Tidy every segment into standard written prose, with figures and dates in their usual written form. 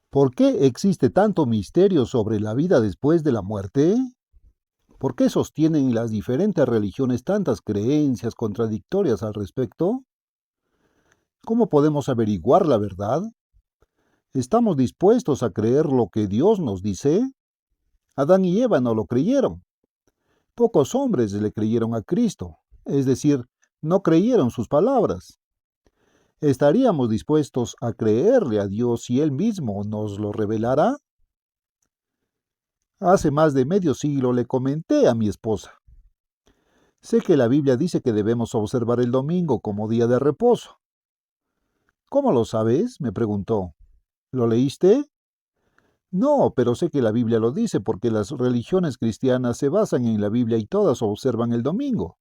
¿Por qué existe tanto misterio sobre la vida después de la muerte? ¿Por qué sostienen las diferentes religiones tantas creencias contradictorias al respecto? ¿Cómo podemos averiguar la verdad? ¿Estamos dispuestos a creer lo que Dios nos dice? Adán y Eva no lo creyeron. Pocos hombres le creyeron a Cristo, es decir, no creyeron sus palabras. ¿Estaríamos dispuestos a creerle a Dios si Él mismo nos lo revelara? Hace más de medio siglo le comenté a mi esposa: sé que la Biblia dice que debemos observar el domingo como día de reposo. ¿Cómo lo sabes?, me preguntó. ¿Lo leíste? No, pero sé que la Biblia lo dice porque las religiones cristianas se basan en la Biblia y todas observan el domingo.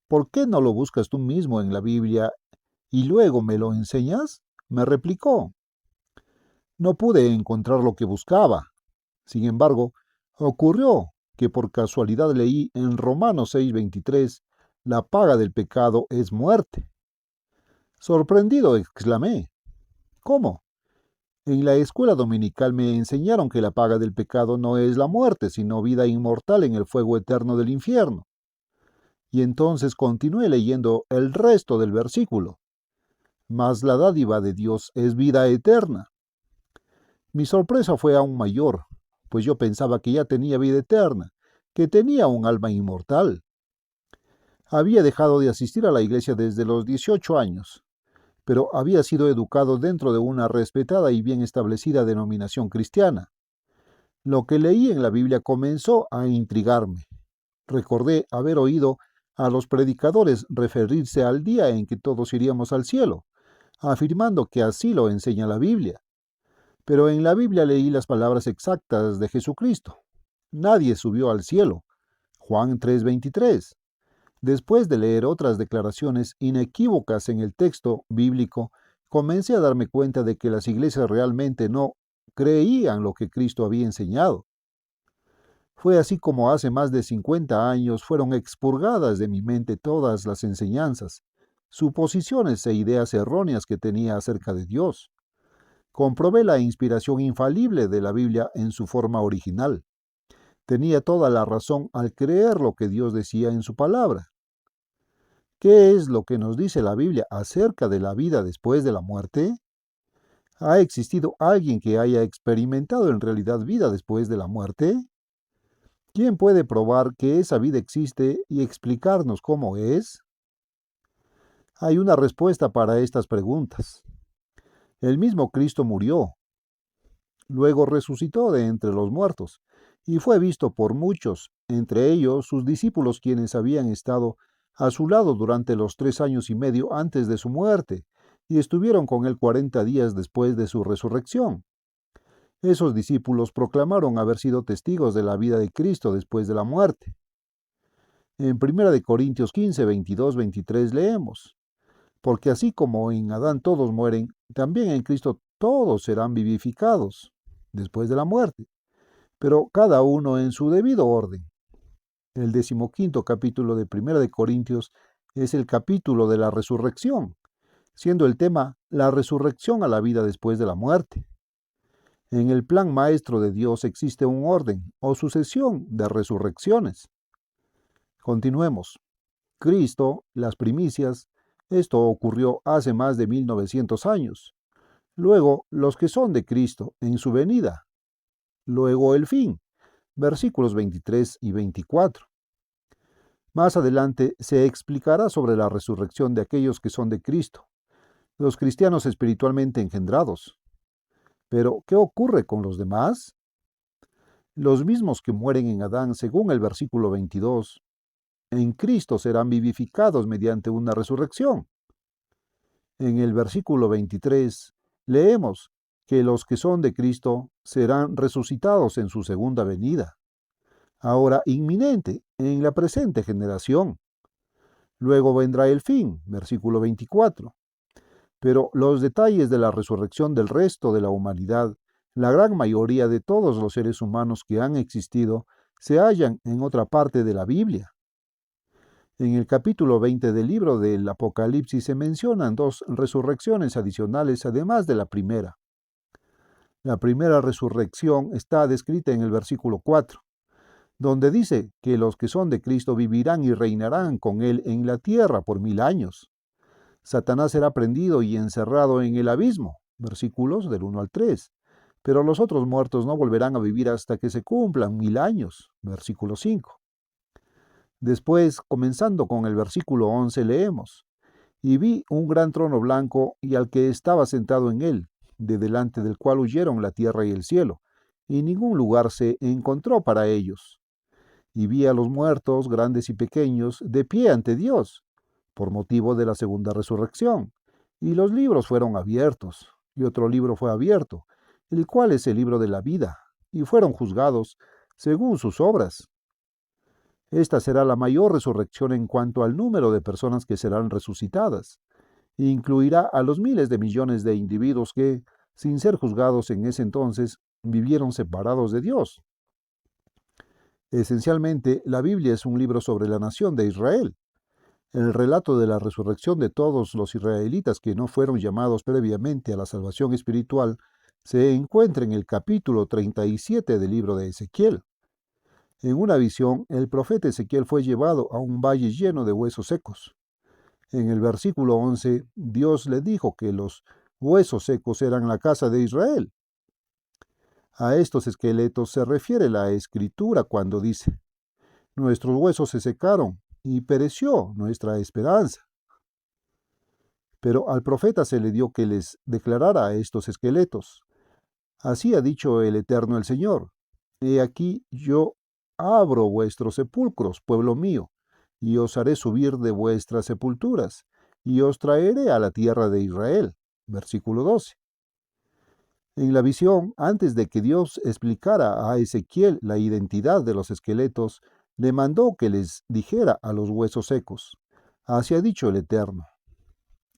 ¿Por qué no lo buscas tú mismo en la Biblia y luego me lo enseñas?, me replicó. No pude encontrar lo que buscaba. Sin embargo, ocurrió que por casualidad leí en Romanos 6:23: la paga del pecado es muerte. Sorprendido, exclamé: ¿cómo? En la escuela dominical me enseñaron que la paga del pecado no es la muerte, sino vida inmortal en el fuego eterno del infierno. Y entonces continué leyendo el resto del versículo: mas la dádiva de Dios es vida eterna. Mi sorpresa fue aún mayor, pues yo pensaba que ya tenía vida eterna, que tenía un alma inmortal. Había dejado de asistir a la iglesia desde los 18 años, pero había sido educado dentro de una respetada y bien establecida denominación cristiana. Lo que leí en la Biblia comenzó a intrigarme. Recordé haber oído a los predicadores referirse al día en que todos iríamos al cielo, afirmando que así lo enseña la Biblia. Pero en la Biblia leí las palabras exactas de Jesucristo: nadie subió al cielo. Juan 3:23. Después de leer otras declaraciones inequívocas en el texto bíblico, comencé a darme cuenta de que las iglesias realmente no creían lo que Cristo había enseñado. Fue así como hace más de 50 años fueron expurgadas de mi mente todas las enseñanzas, suposiciones e ideas erróneas que tenía acerca de Dios. Comprobé la inspiración infalible de la Biblia en su forma original. Tenía toda la razón al creer lo que Dios decía en su palabra. ¿Qué es lo que nos dice la Biblia acerca de la vida después de la muerte? ¿Ha existido alguien que haya experimentado en realidad vida después de la muerte? ¿Quién puede probar que esa vida existe y explicarnos cómo es? Hay una respuesta para estas preguntas. El mismo Cristo murió, luego resucitó de entre los muertos, y fue visto por muchos, entre ellos sus discípulos, quienes habían estado a su lado durante los 3 años y medio antes de su muerte, y estuvieron con él 40 días después de su resurrección. Esos discípulos proclamaron haber sido testigos de la vida de Cristo después de la muerte. En 1 Corintios 15, 22, 23 leemos: porque así como en Adán todos mueren, también en Cristo todos serán vivificados después de la muerte, pero cada uno en su debido orden. El 15º capítulo de 1 Corintios es el capítulo de la resurrección, siendo el tema la resurrección a la vida después de la muerte. En el plan maestro de Dios existe un orden o sucesión de resurrecciones. Continuemos. Cristo, las primicias. Esto ocurrió hace más de 1900 años. Luego, los que son de Cristo en su venida. Luego, el fin. Versículos 23 y 24. Más adelante se explicará sobre la resurrección de aquellos que son de Cristo, los cristianos espiritualmente engendrados. Pero, ¿qué ocurre con los demás? Los mismos que mueren en Adán, según el versículo 22, en Cristo serán vivificados mediante una resurrección. En el versículo 23 leemos que los que son de Cristo serán resucitados en su segunda venida, ahora inminente, en la presente generación. Luego vendrá el fin, versículo 24. Pero los detalles de la resurrección del resto de la humanidad, la gran mayoría de todos los seres humanos que han existido, se hallan en otra parte de la Biblia. En el capítulo 20 del libro del Apocalipsis se mencionan 2 resurrecciones adicionales además de la primera. La primera resurrección está descrita en el versículo 4, donde dice que los que son de Cristo vivirán y reinarán con Él en la tierra por 1000 años. Satanás será prendido y encerrado en el abismo, versículos del 1 al 3. Pero los otros muertos no volverán a vivir hasta que se cumplan 1000 años, versículo 5. Después, comenzando con el versículo 11, leemos: Y vi un gran trono blanco y al que estaba sentado en él, de delante del cual huyeron la tierra y el cielo, y ningún lugar se encontró para ellos. Y vi a los muertos, grandes y pequeños, de pie ante Dios, por motivo de la segunda resurrección. Y los libros fueron abiertos, y otro libro fue abierto, el cual es el libro de la vida, y fueron juzgados según sus obras. Esta será la mayor resurrección en cuanto al número de personas que serán resucitadas, e incluirá a los miles de millones de individuos que, sin ser juzgados en ese entonces, vivieron separados de Dios. Esencialmente, la Biblia es un libro sobre la nación de Israel. El relato de la resurrección de todos los israelitas que no fueron llamados previamente a la salvación espiritual se encuentra en el capítulo 37 del libro de Ezequiel. En una visión, el profeta Ezequiel fue llevado a un valle lleno de huesos secos. En el versículo 11, Dios le dijo que los huesos secos eran la casa de Israel. A estos esqueletos se refiere la Escritura cuando dice: Nuestros huesos se secaron y pereció nuestra esperanza. Pero al profeta se le dio que les declarara a estos esqueletos: Así ha dicho el Eterno el Señor: He aquí yo abro vuestros sepulcros, pueblo mío, y os haré subir de vuestras sepulturas, y os traeré a la tierra de Israel. Versículo 12. En la visión, antes de que Dios explicara a Ezequiel la identidad de los esqueletos, le mandó que les dijera a los huesos secos: Así ha dicho el Eterno: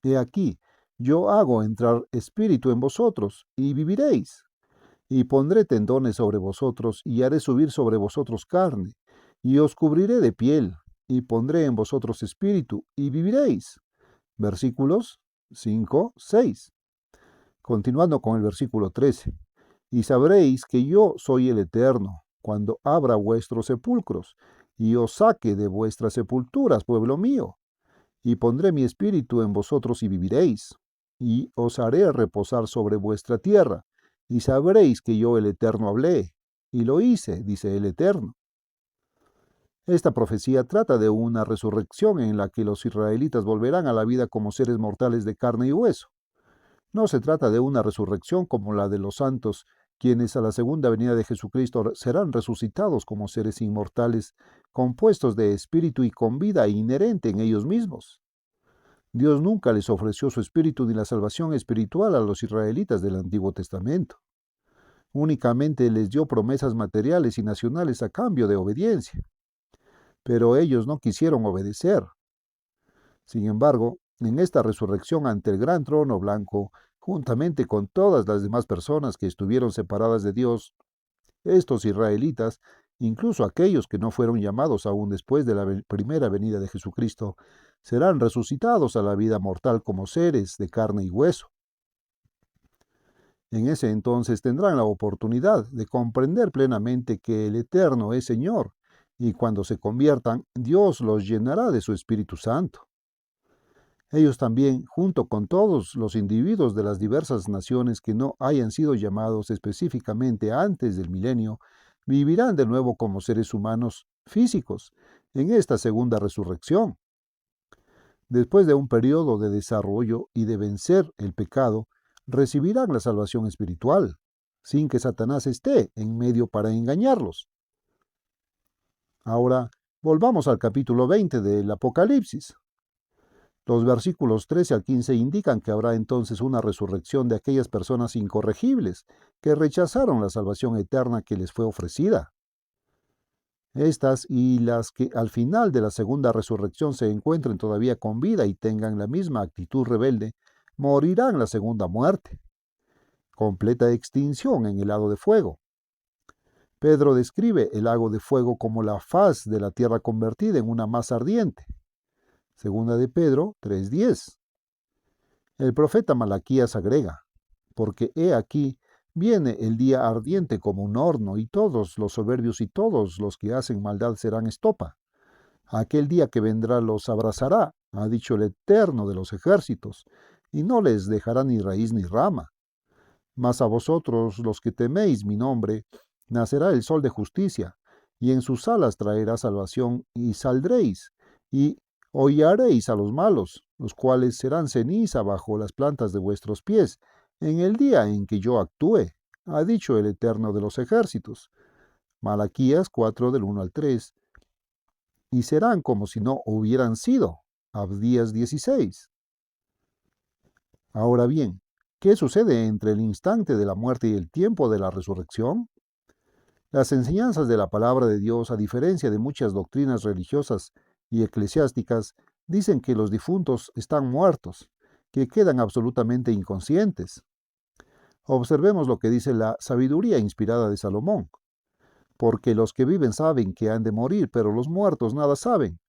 He aquí, yo hago entrar espíritu en vosotros, y viviréis. Y pondré tendones sobre vosotros, y haré subir sobre vosotros carne, y os cubriré de piel, y pondré en vosotros espíritu, y viviréis. Versículos 5, 6. Continuando con el versículo 13. Y sabréis que yo soy el Eterno, cuando abra vuestros sepulcros, y os saque de vuestras sepulturas, pueblo mío. Y pondré mi espíritu en vosotros y viviréis, y os haré reposar sobre vuestra tierra, y sabréis que yo el Eterno hablé, y lo hice, dice el Eterno. Esta profecía trata de una resurrección en la que los israelitas volverán a la vida como seres mortales de carne y hueso. No se trata de una resurrección como la de los santos, quienes a la segunda venida de Jesucristo serán resucitados como seres inmortales, compuestos de espíritu y con vida inherente en ellos mismos. Dios nunca les ofreció su espíritu ni la salvación espiritual a los israelitas del Antiguo Testamento. Únicamente les dio promesas materiales y nacionales a cambio de obediencia. Pero ellos no quisieron obedecer. Sin embargo, en esta resurrección ante el gran trono blanco, juntamente con todas las demás personas que estuvieron separadas de Dios, estos israelitas, incluso aquellos que no fueron llamados aún después de la primera venida de Jesucristo, serán resucitados a la vida mortal como seres de carne y hueso. En ese entonces tendrán la oportunidad de comprender plenamente que el Eterno es Señor, y cuando se conviertan, Dios los llenará de su Espíritu Santo. Ellos también, junto con todos los individuos de las diversas naciones que no hayan sido llamados específicamente antes del milenio, vivirán de nuevo como seres humanos físicos en esta segunda resurrección. Después de un periodo de desarrollo y de vencer el pecado, recibirán la salvación espiritual, sin que Satanás esté en medio para engañarlos. Ahora, volvamos al capítulo 20 del Apocalipsis. Los versículos 13 al 15 indican que habrá entonces una resurrección de aquellas personas incorregibles que rechazaron la salvación eterna que les fue ofrecida. Estas y las que al final de la segunda resurrección se encuentren todavía con vida y tengan la misma actitud rebelde, morirán la segunda muerte, completa extinción en el lago de fuego. Pedro describe el lago de fuego como la faz de la tierra convertida en una masa ardiente. Segunda de Pedro 3:10. El profeta Malaquías agrega: porque he aquí, Viene el día ardiente como un horno, y todos los soberbios y todos los que hacen maldad serán estopa. Aquel día que vendrá los abrazará, ha dicho el Eterno de los ejércitos, y no les dejará ni raíz ni rama. Mas a vosotros, los que teméis mi nombre, nacerá el sol de justicia, y en sus alas traerá salvación, y saldréis, y hollaréis a los malos, los cuales serán ceniza bajo las plantas de vuestros pies, en el día en que yo actúe, ha dicho el Eterno de los ejércitos. Malaquías 4 del 1 al 3. Y serán como si no hubieran sido. Abdías 16. Ahora bien, ¿qué sucede entre el instante de la muerte y el tiempo de la resurrección? Las enseñanzas de la palabra de Dios, a diferencia de muchas doctrinas religiosas y eclesiásticas, dicen que los difuntos están muertos, que quedan absolutamente inconscientes. Observemos lo que dice la sabiduría inspirada de Salomón. Porque los que viven saben que han de morir, pero los muertos nada saben.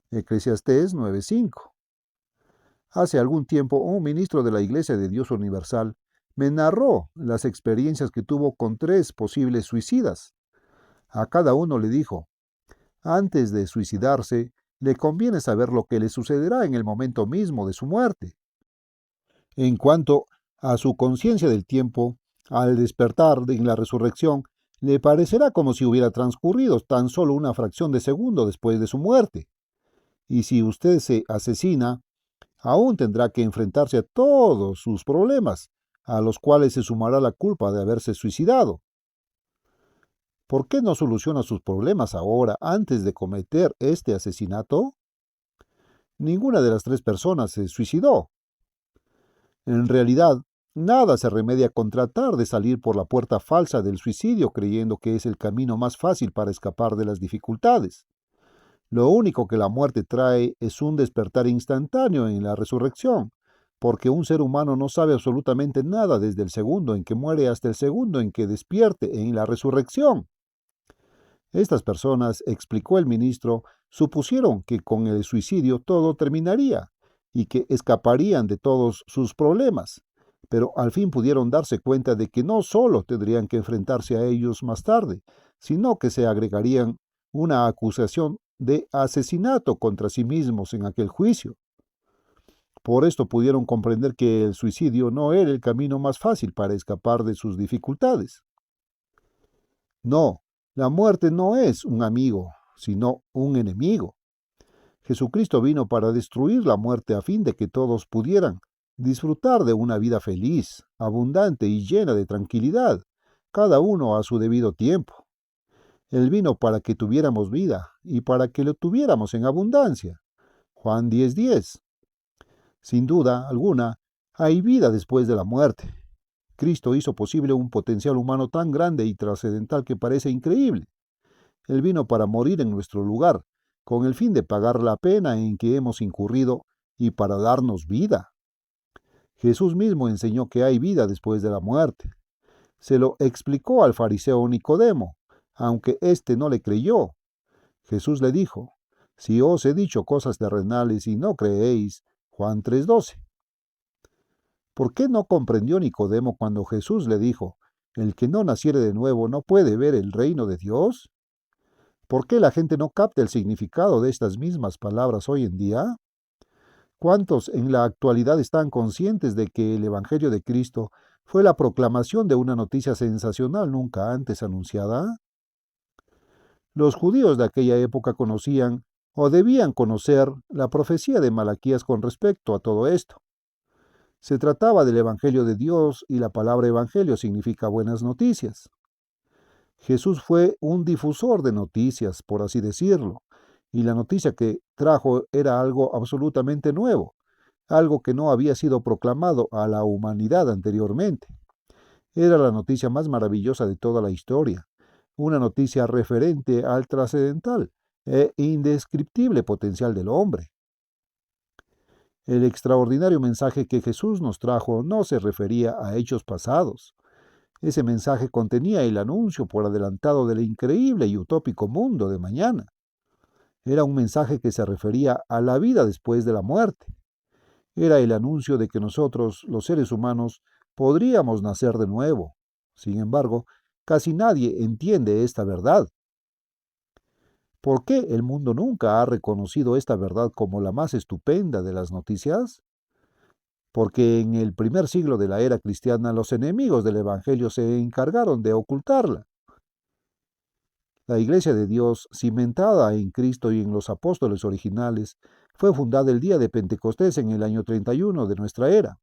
Eclesiastés 9:5. Hace algún tiempo, un ministro de la Iglesia de Dios Universal me narró las experiencias que tuvo con 3 posibles suicidas. A cada uno le dijo, antes de suicidarse, le conviene saber lo que le sucederá en el momento mismo de su muerte. En cuanto a su conciencia del tiempo, al despertar en la resurrección, le parecerá como si hubiera transcurrido tan solo una fracción de segundo después de su muerte. Y si usted se asesina, aún tendrá que enfrentarse a todos sus problemas, a los cuales se sumará la culpa de haberse suicidado. ¿Por qué no soluciona sus problemas ahora antes de cometer este asesinato? Ninguna de las 3 personas se suicidó. En realidad, nada se remedia con tratar de salir por la puerta falsa del suicidio creyendo que es el camino más fácil para escapar de las dificultades. Lo único que la muerte trae es un despertar instantáneo en la resurrección, porque un ser humano no sabe absolutamente nada desde el segundo en que muere hasta el segundo en que despierte en la resurrección. Estas personas, explicó el ministro, supusieron que con el suicidio todo terminaría y que escaparían de todos sus problemas, pero al fin pudieron darse cuenta de que no solo tendrían que enfrentarse a ellos más tarde, sino que se agregarían una acusación de asesinato contra sí mismos en aquel juicio. Por esto pudieron comprender que el suicidio no era el camino más fácil para escapar de sus dificultades. No, la muerte no es un amigo, sino un enemigo. Jesucristo vino para destruir la muerte a fin de que todos pudieran disfrutar de una vida feliz, abundante y llena de tranquilidad, cada uno a su debido tiempo. Él vino para que tuviéramos vida y para que lo tuviéramos en abundancia. Juan 10:10. Sin duda alguna, hay vida después de la muerte. Cristo hizo posible un potencial humano tan grande y trascendental que parece increíble. Él vino para morir en nuestro lugar, con el fin de pagar la pena en que hemos incurrido y para darnos vida. Jesús mismo enseñó que hay vida después de la muerte. Se lo explicó al fariseo Nicodemo, aunque éste no le creyó. Jesús le dijo, si os he dicho cosas terrenales y no creéis, Juan 3:12. ¿Por qué no comprendió Nicodemo cuando Jesús le dijo, el que no naciere de nuevo no puede ver el reino de Dios? ¿Por qué la gente no capta el significado de estas mismas palabras hoy en día? ¿Cuántos en la actualidad están conscientes de que el Evangelio de Cristo fue la proclamación de una noticia sensacional nunca antes anunciada? Los judíos de aquella época conocían, o debían conocer, la profecía de Malaquías con respecto a todo esto. Se trataba del Evangelio de Dios y la palabra Evangelio significa buenas noticias. Jesús fue un difusor de noticias, por así decirlo, y la noticia que trajo era algo absolutamente nuevo, algo que no había sido proclamado a la humanidad anteriormente. Era la noticia más maravillosa de toda la historia, una noticia referente al trascendental e indescriptible potencial del hombre. El extraordinario mensaje que Jesús nos trajo no se refería a hechos pasados. Ese mensaje contenía el anuncio por adelantado del increíble y utópico mundo de mañana. Era un mensaje que se refería a la vida después de la muerte. Era el anuncio de que nosotros, los seres humanos, podríamos nacer de nuevo, Sin embargo, casi nadie entiende esta verdad. ¿Por qué el mundo nunca ha reconocido esta verdad como la más estupenda de las noticias? Porque en el primer siglo de la era cristiana los enemigos del Evangelio se encargaron de ocultarla. La Iglesia de Dios, cimentada en Cristo y en los apóstoles originales, fue fundada el día de Pentecostés en el año 31 de nuestra era.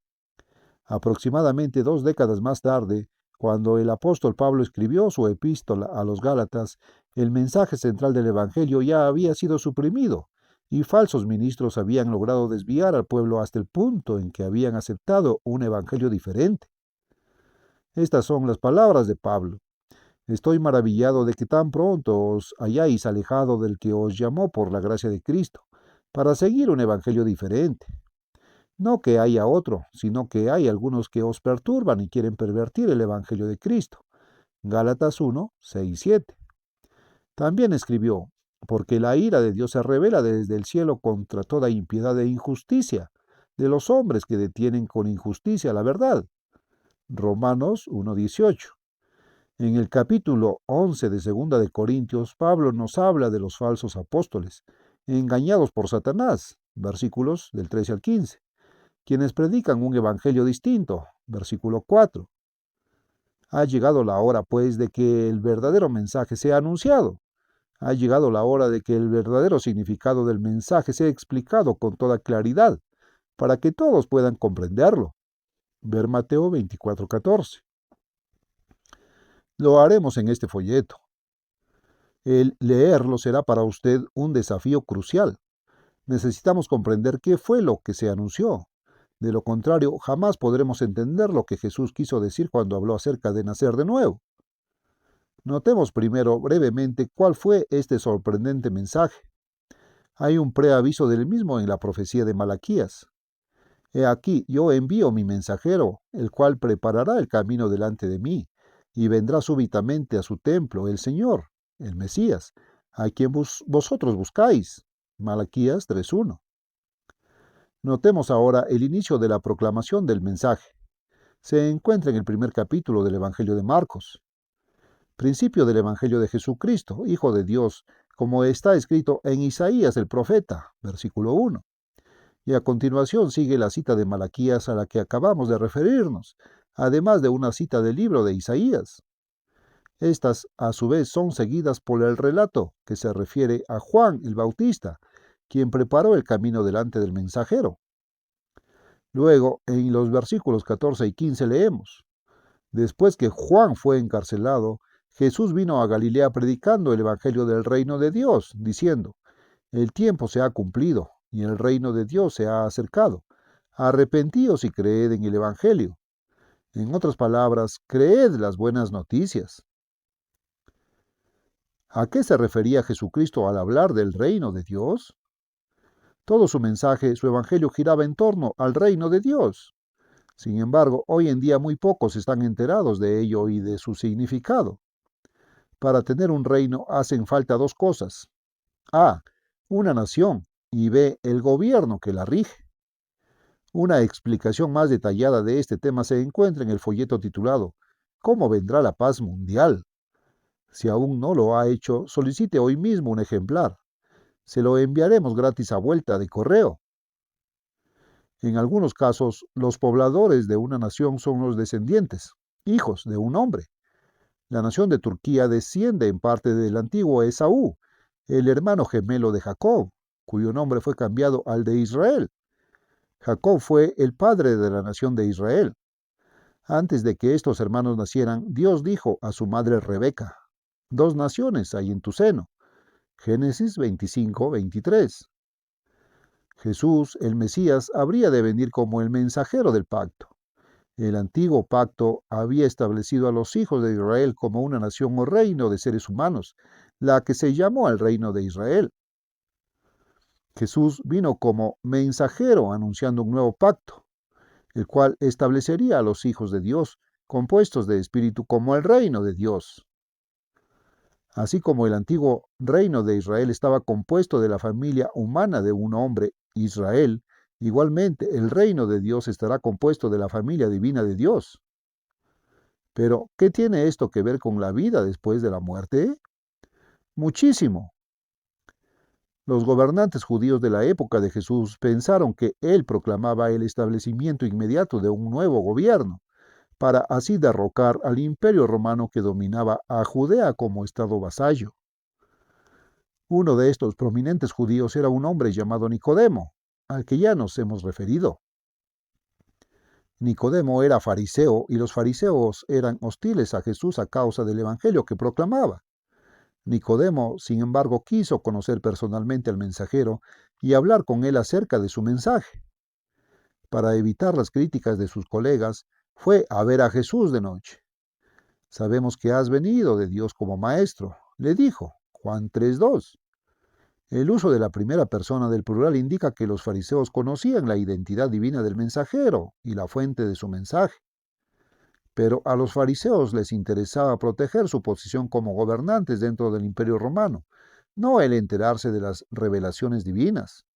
Aproximadamente 2 décadas más tarde, cuando el apóstol Pablo escribió su epístola a los Gálatas, el mensaje central del Evangelio ya había sido suprimido y falsos ministros habían logrado desviar al pueblo hasta el punto en que habían aceptado un Evangelio diferente. Estas son las palabras de Pablo. Estoy maravillado de que tan pronto os hayáis alejado del que os llamó por la gracia de Cristo, para seguir un evangelio diferente. No que haya otro, sino que hay algunos que os perturban y quieren pervertir el evangelio de Cristo. Gálatas 1, 6, 7. También escribió, porque la ira de Dios se revela desde el cielo contra toda impiedad e injusticia de los hombres que detienen con injusticia la verdad. Romanos 1, 18. En el capítulo 11 de Segunda de Corintios, Pablo nos habla de los falsos apóstoles, engañados por Satanás, versículos del 13 al 15, quienes predican un evangelio distinto, versículo 4. Ha llegado la hora, pues, de que el verdadero mensaje sea anunciado. Ha llegado la hora de que el verdadero significado del mensaje sea explicado con toda claridad, para que todos puedan comprenderlo. Ver Mateo 24:14. Lo haremos en este folleto. El leerlo será para usted un desafío crucial. Necesitamos comprender qué fue lo que se anunció. De lo contrario, jamás podremos entender lo que Jesús quiso decir cuando habló acerca de nacer de nuevo. Notemos primero brevemente cuál fue este sorprendente mensaje. Hay un preaviso del mismo en la profecía de Malaquías. He aquí, yo envío mi mensajero, el cual preparará el camino delante de mí, y vendrá súbitamente a su templo el Señor, el Mesías, a quien vosotros buscáis. Malaquías 3:1. Notemos ahora el inicio de la proclamación del mensaje. Se encuentra en el primer capítulo del Evangelio de Marcos. Principio del Evangelio de Jesucristo, Hijo de Dios, como está escrito en Isaías el profeta, versículo 1. Y a continuación sigue la cita de Malaquías a la que acabamos de referirnos, además de una cita del libro de Isaías. Estas, a su vez, son seguidas por el relato que se refiere a Juan el Bautista, quien preparó el camino delante del mensajero. Luego, en los versículos 14 y 15 leemos: Después que Juan fue encarcelado, Jesús vino a Galilea predicando el evangelio del reino de Dios, diciendo: El tiempo se ha cumplido y el reino de Dios se ha acercado. Arrepentíos y creed en el evangelio. En otras palabras, creed las buenas noticias. ¿A qué se refería Jesucristo al hablar del reino de Dios? Todo su mensaje, su evangelio giraba en torno al reino de Dios. Sin embargo, hoy en día muy pocos están enterados de ello y de su significado. Para tener un reino hacen falta dos cosas. A, una nación, y B, el gobierno que la rige. Una explicación más detallada de este tema se encuentra en el folleto titulado ¿Cómo vendrá la paz mundial? Si aún no lo ha hecho, solicite hoy mismo un ejemplar. Se lo enviaremos gratis a vuelta de correo. En algunos casos, los pobladores de una nación son los descendientes, hijos de un hombre. La nación de Turquía desciende en parte del antiguo Esaú, el hermano gemelo de Jacob, cuyo nombre fue cambiado al de Israel. Jacob fue el padre de la nación de Israel. Antes de que estos hermanos nacieran, Dios dijo a su madre Rebeca: Dos naciones hay en tu seno. Génesis 25:23. Jesús, el Mesías, habría de venir como el mensajero del pacto. El antiguo pacto había establecido a los hijos de Israel como una nación o reino de seres humanos, la que se llamó el reino de Israel. Jesús vino como mensajero anunciando un nuevo pacto, el cual establecería a los hijos de Dios, compuestos de espíritu, como el reino de Dios. Así como el antiguo reino de Israel estaba compuesto de la familia humana de un hombre, Israel, igualmente el reino de Dios estará compuesto de la familia divina de Dios. Pero, ¿qué tiene esto que ver con la vida después de la muerte? Muchísimo. Los gobernantes judíos de la época de Jesús pensaron que él proclamaba el establecimiento inmediato de un nuevo gobierno, para así derrocar al imperio romano que dominaba a Judea como estado vasallo. Uno de estos prominentes judíos era un hombre llamado Nicodemo, al que ya nos hemos referido. Nicodemo era fariseo y los fariseos eran hostiles a Jesús a causa del evangelio que proclamaba. Nicodemo, sin embargo, quiso conocer personalmente al mensajero y hablar con él acerca de su mensaje. Para evitar las críticas de sus colegas, fue a ver a Jesús de noche. Sabemos que has venido de Dios como maestro, le dijo, Juan 3:2. El uso de la primera persona del plural indica que los fariseos conocían la identidad divina del mensajero y la fuente de su mensaje. Pero a los fariseos les interesaba proteger su posición como gobernantes dentro del imperio romano, no el enterarse de las revelaciones divinas.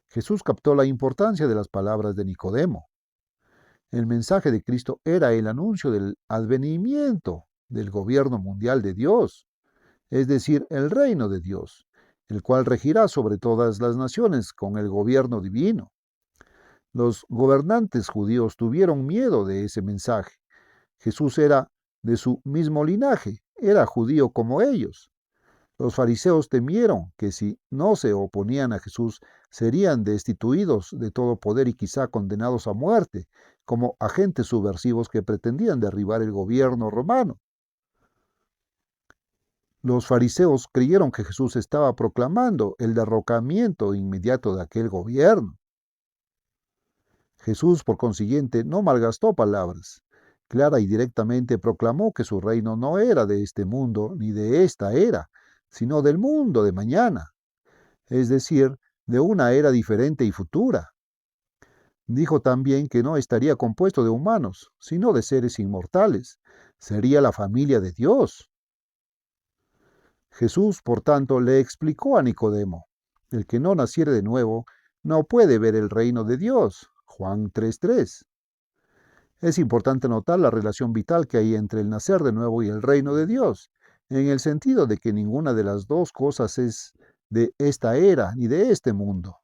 Jesús captó la importancia de las palabras de Nicodemo. El mensaje de Cristo era el anuncio del advenimiento del gobierno mundial de Dios, es decir, el reino de Dios, el cual regirá sobre todas las naciones con el gobierno divino. Los gobernantes judíos tuvieron miedo de ese mensaje. Jesús era de su mismo linaje, era judío como ellos. Los fariseos temieron que si no se oponían a Jesús, serían destituidos de todo poder y quizá condenados a muerte, como agentes subversivos que pretendían derribar el gobierno romano. Los fariseos creyeron que Jesús estaba proclamando el derrocamiento inmediato de aquel gobierno. Jesús, por consiguiente, no malgastó palabras. Clara y directamente proclamó que su reino no era de este mundo ni de esta era, sino del mundo de mañana, es decir, de una era diferente y futura. Dijo también que no estaría compuesto de humanos, sino de seres inmortales. Sería la familia de Dios. Jesús, por tanto, le explicó a Nicodemo, el que no naciere de nuevo no puede ver el reino de Dios. Juan 3:3. Es importante notar la relación vital que hay entre el nacer de nuevo y el reino de Dios, en el sentido de que ninguna de las dos cosas es de esta era ni de este mundo.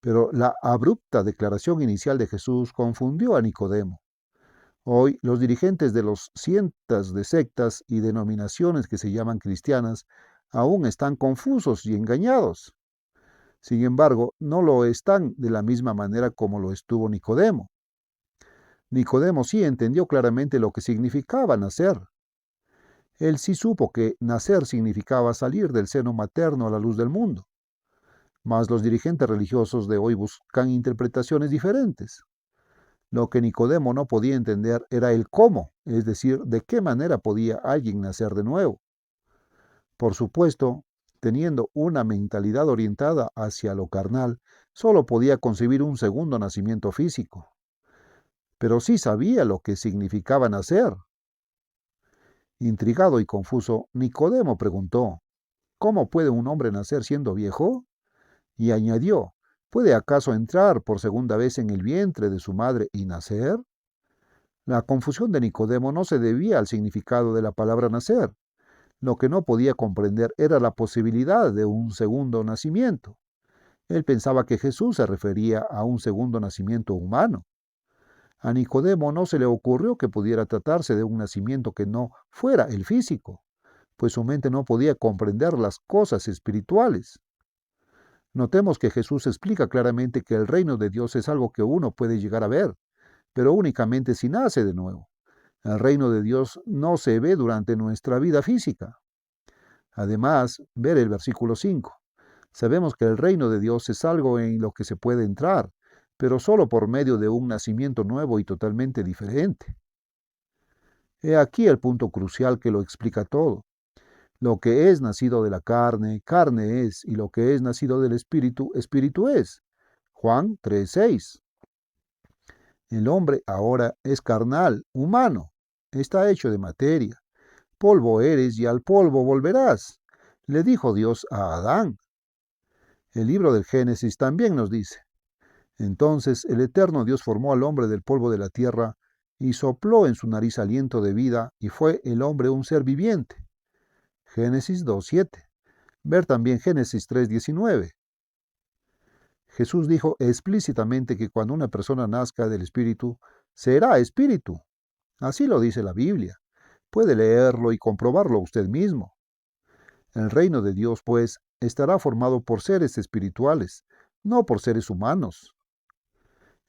Pero la abrupta declaración inicial de Jesús confundió a Nicodemo. Hoy, los dirigentes de los cientos de sectas y denominaciones que se llaman cristianas aún están confusos y engañados. Sin embargo, no lo están de la misma manera como lo estuvo Nicodemo. Nicodemo sí entendió claramente lo que significaba nacer. Él sí supo que nacer significaba salir del seno materno a la luz del mundo. Mas los dirigentes religiosos de hoy buscan interpretaciones diferentes. Lo que Nicodemo no podía entender era el cómo, es decir, de qué manera podía alguien nacer de nuevo. Por supuesto, teniendo una mentalidad orientada hacia lo carnal, solo podía concebir un segundo nacimiento físico. Pero sí sabía lo que significaba nacer. Intrigado y confuso, Nicodemo preguntó, ¿cómo puede un hombre nacer siendo viejo? Y añadió, ¿puede acaso entrar por segunda vez en el vientre de su madre y nacer? La confusión de Nicodemo no se debía al significado de la palabra nacer. Lo que no podía comprender era la posibilidad de un segundo nacimiento. Él pensaba que Jesús se refería a un segundo nacimiento humano. A Nicodemo no se le ocurrió que pudiera tratarse de un nacimiento que no fuera el físico, pues su mente no podía comprender las cosas espirituales. Notemos que Jesús explica claramente que el reino de Dios es algo que uno puede llegar a ver, pero únicamente si nace de nuevo. El reino de Dios no se ve durante nuestra vida física. Además, ver el versículo 5. Sabemos que el reino de Dios es algo en lo que se puede entrar, pero solo por medio de un nacimiento nuevo y totalmente diferente. He aquí el punto crucial que lo explica todo. Lo que es nacido de la carne, carne es, y lo que es nacido del espíritu, espíritu es. Juan 3:6. El hombre ahora es carnal, humano, está hecho de materia. Polvo eres y al polvo volverás, le dijo Dios a Adán. El libro del Génesis también nos dice, entonces el eterno Dios formó al hombre del polvo de la tierra y sopló en su nariz aliento de vida, y fue el hombre un ser viviente. Génesis 2:7. Ver también Génesis 3:19. Jesús dijo explícitamente que cuando una persona nazca del Espíritu, será espíritu. Así lo dice la Biblia. Puede leerlo y comprobarlo usted mismo. El reino de Dios, pues, estará formado por seres espirituales, no por seres humanos.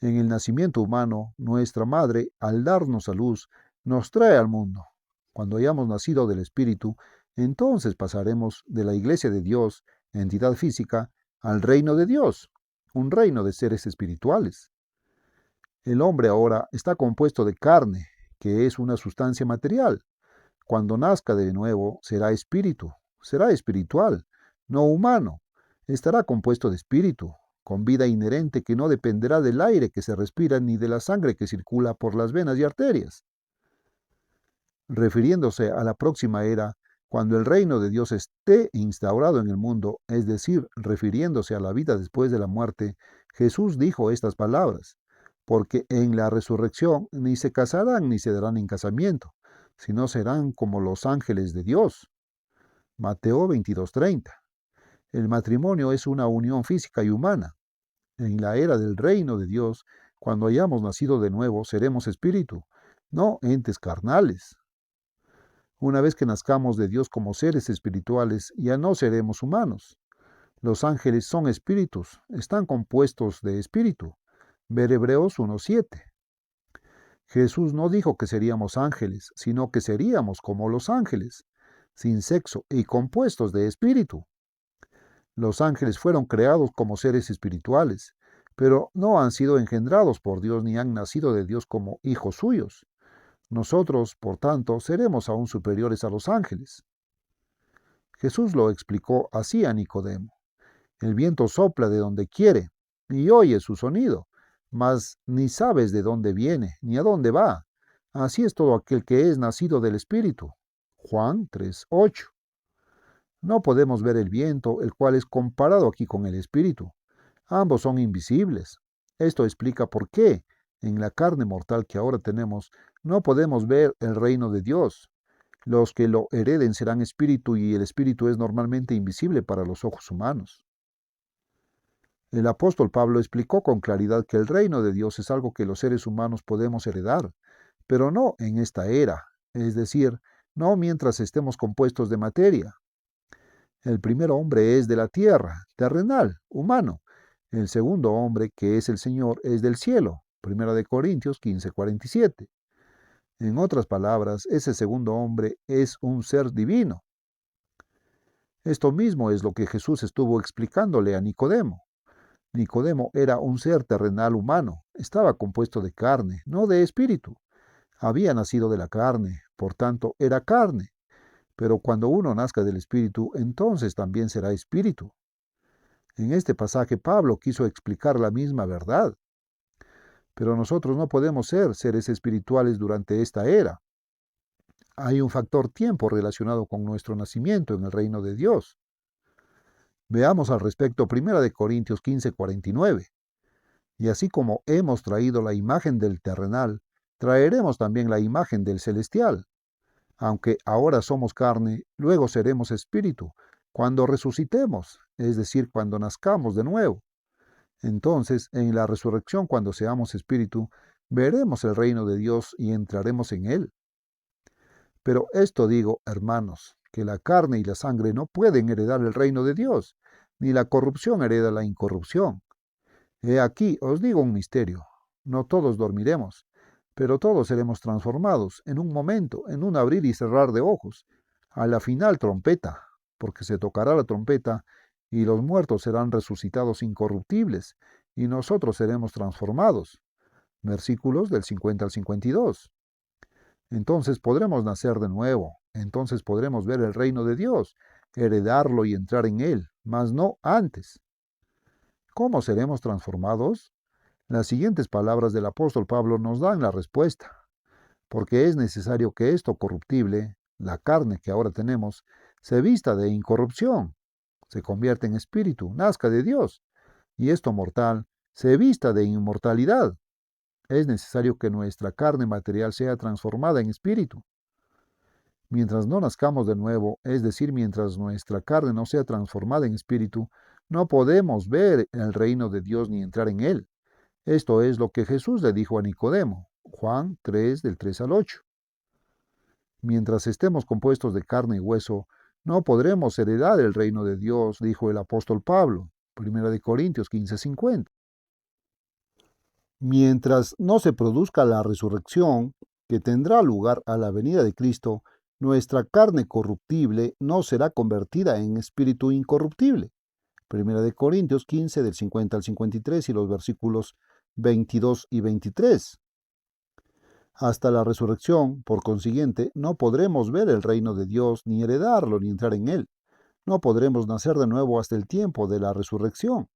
En el nacimiento humano, nuestra madre, al darnos a luz, nos trae al mundo. Cuando hayamos nacido del Espíritu, entonces pasaremos de la Iglesia de Dios, entidad física, al reino de Dios, un reino de seres espirituales. El hombre ahora está compuesto de carne, que es una sustancia material. Cuando nazca de nuevo, será espíritu, será espiritual, no humano. Estará compuesto de espíritu, con vida inherente que no dependerá del aire que se respira ni de la sangre que circula por las venas y arterias. Refiriéndose a la próxima era, cuando el reino de Dios esté instaurado en el mundo, es decir, refiriéndose a la vida después de la muerte, Jesús dijo estas palabras: porque en la resurrección ni se casarán ni se darán en casamiento, sino serán como los ángeles de Dios. Mateo 22:30. El matrimonio es una unión física y humana. En la era del reino de Dios, cuando hayamos nacido de nuevo, seremos espíritu, no entes carnales. Una vez que nazcamos de Dios como seres espirituales, ya no seremos humanos. Los ángeles son espíritus, están compuestos de espíritu. Ver Hebreos 1:7. Jesús no dijo que seríamos ángeles, sino que seríamos como los ángeles, sin sexo y compuestos de espíritu. Los ángeles fueron creados como seres espirituales, pero no han sido engendrados por Dios ni han nacido de Dios como hijos suyos. Nosotros, por tanto, seremos aún superiores a los ángeles. Jesús lo explicó así a Nicodemo: el viento sopla de donde quiere y oye su sonido, mas ni sabes de dónde viene ni a dónde va. Así es todo aquel que es nacido del Espíritu. Juan 3:8. No podemos ver el viento, el cual es comparado aquí con el Espíritu. Ambos son invisibles. Esto explica por qué, en la carne mortal que ahora tenemos, no podemos ver el reino de Dios. Los que lo hereden serán espíritu y el espíritu es normalmente invisible para los ojos humanos. El apóstol Pablo explicó con claridad que el reino de Dios es algo que los seres humanos podemos heredar, pero no en esta era, es decir, no mientras estemos compuestos de materia. El primer hombre es de la tierra, terrenal, humano. El segundo hombre, que es el Señor, es del cielo. 1 Corintios 15:47. En otras palabras, ese segundo hombre es un ser divino. Esto mismo es lo que Jesús estuvo explicándole a Nicodemo. Nicodemo era un ser terrenal humano, estaba compuesto de carne, no de espíritu. Había nacido de la carne, por tanto era carne. Pero cuando uno nazca del Espíritu, entonces también será espíritu. En este pasaje Pablo quiso explicar la misma verdad. Pero nosotros no podemos ser seres espirituales durante esta era. Hay un factor tiempo relacionado con nuestro nacimiento en el reino de Dios. Veamos al respecto 1 Corintios 15:49. Y así como hemos traído la imagen del terrenal, traeremos también la imagen del celestial. Aunque ahora somos carne, luego seremos espíritu, cuando resucitemos, es decir, cuando nazcamos de nuevo. Entonces, en la resurrección, cuando seamos espíritu, veremos el reino de Dios y entraremos en él. Pero esto digo, hermanos, que la carne y la sangre no pueden heredar el reino de Dios, ni la corrupción hereda la incorrupción. He aquí, os digo un misterio: no todos dormiremos, pero todos seremos transformados en un momento, en un abrir y cerrar de ojos, a la final trompeta, porque se tocará la trompeta, y los muertos serán resucitados incorruptibles, y nosotros seremos transformados. Versículos del 50 al 52. Entonces podremos nacer de nuevo, entonces podremos ver el reino de Dios, heredarlo y entrar en él, mas no antes. ¿Cómo seremos transformados? Las siguientes palabras del apóstol Pablo nos dan la respuesta: porque es necesario que esto corruptible, la carne que ahora tenemos, se vista de incorrupción, se convierta en espíritu, nazca de Dios, y esto mortal se vista de inmortalidad. es necesario que nuestra carne material sea transformada en espíritu. Mientras no nazcamos de nuevo, es decir, mientras nuestra carne no sea transformada en espíritu, no podemos ver el reino de Dios ni entrar en él. Esto es lo que Jesús le dijo a Nicodemo, Juan 3, del 3 al 8. Mientras estemos compuestos de carne y hueso, no podremos heredar el reino de Dios, dijo el apóstol Pablo, 1 Corintios 15:50. Mientras no se produzca la resurrección, que tendrá lugar a la venida de Cristo, nuestra carne corruptible no será convertida en espíritu incorruptible. 1 Corintios 15, del 50 al 53 y los versículos 22 y 23. Hasta la resurrección, por consiguiente, no podremos ver el reino de Dios, ni heredarlo, ni entrar en él. No podremos nacer de nuevo hasta el tiempo de la resurrección.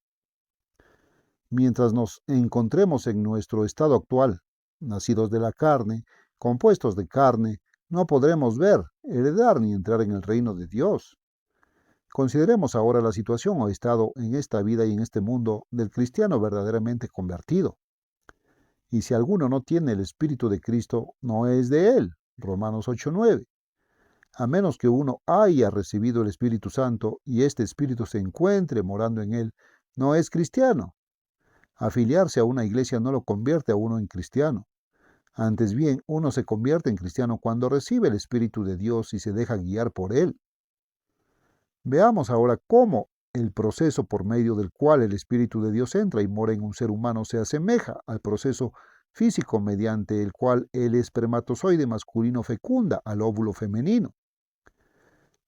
Mientras nos encontremos en nuestro estado actual, nacidos de la carne, compuestos de carne, no podremos ver, heredar ni entrar en el reino de Dios. Consideremos ahora la situación o estado en esta vida y en este mundo del cristiano verdaderamente convertido. Y si alguno no tiene el Espíritu de Cristo, no es de él. Romanos 8:9. A menos que uno haya recibido el Espíritu Santo y este Espíritu se encuentre morando en él, no es cristiano. Afiliarse a una iglesia no lo convierte a uno en cristiano. Antes bien, uno se convierte en cristiano cuando recibe el Espíritu de Dios y se deja guiar por él. Veamos ahora cómo el proceso por medio del cual el Espíritu de Dios entra y mora en un ser humano se asemeja al proceso físico mediante el cual el espermatozoide masculino fecunda al óvulo femenino.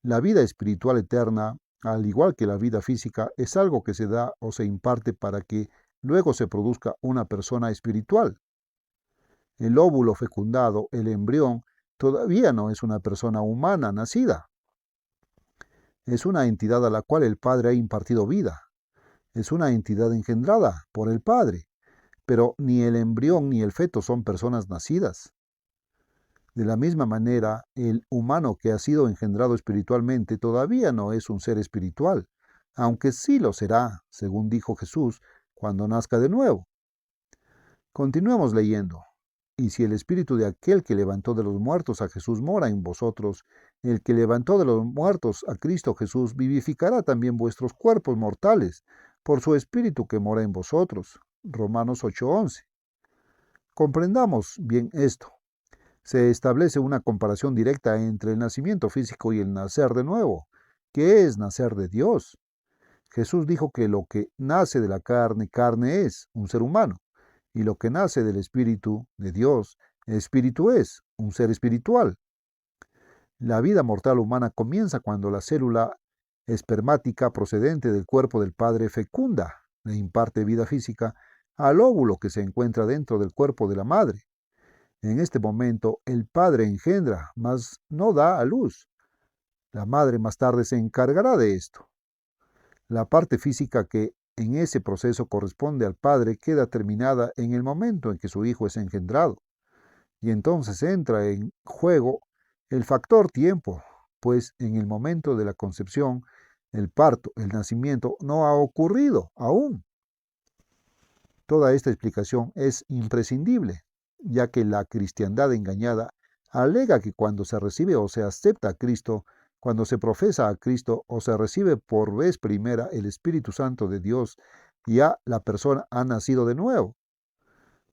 La vida espiritual eterna, al igual que la vida física, es algo que se da o se imparte para que luego se produzca una persona espiritual. El óvulo fecundado, el embrión, todavía no es una persona humana nacida. Es una entidad a la cual el Padre ha impartido vida. Es una entidad engendrada por el Padre, pero ni el embrión ni el feto son personas nacidas. De la misma manera, el humano que ha sido engendrado espiritualmente todavía no es un ser espiritual, aunque sí lo será, según dijo Jesús, cuando nazca de nuevo. Continuemos leyendo. Y si el espíritu de aquel que levantó de los muertos a Jesús mora en vosotros, el que levantó de los muertos a Cristo Jesús vivificará también vuestros cuerpos mortales, por su espíritu que mora en vosotros. Romanos 8:11. Comprendamos bien esto. Se establece una comparación directa entre el nacimiento físico y el nacer de nuevo. ¿Qué es nacer de Dios? Jesús dijo que lo que nace de la carne, carne es, un ser humano, y lo que nace del Espíritu de Dios, espíritu es, un ser espiritual. La vida mortal humana comienza cuando la célula espermática procedente del cuerpo del Padre fecunda, le imparte vida física al óvulo que se encuentra dentro del cuerpo de la madre. En este momento el Padre engendra, mas no da a luz. La madre más tarde se encargará de esto. La parte física que en ese proceso corresponde al Padre queda terminada en el momento en que su Hijo es engendrado. Y entonces entra en juego el factor tiempo, pues en el momento de la concepción, el parto, el nacimiento, no ha ocurrido aún. Toda esta explicación es imprescindible, ya que la cristiandad engañada alega que cuando se recibe o se acepta a Cristo, cuando se profesa a Cristo o se recibe por vez primera el Espíritu Santo de Dios, ya la persona ha nacido de nuevo.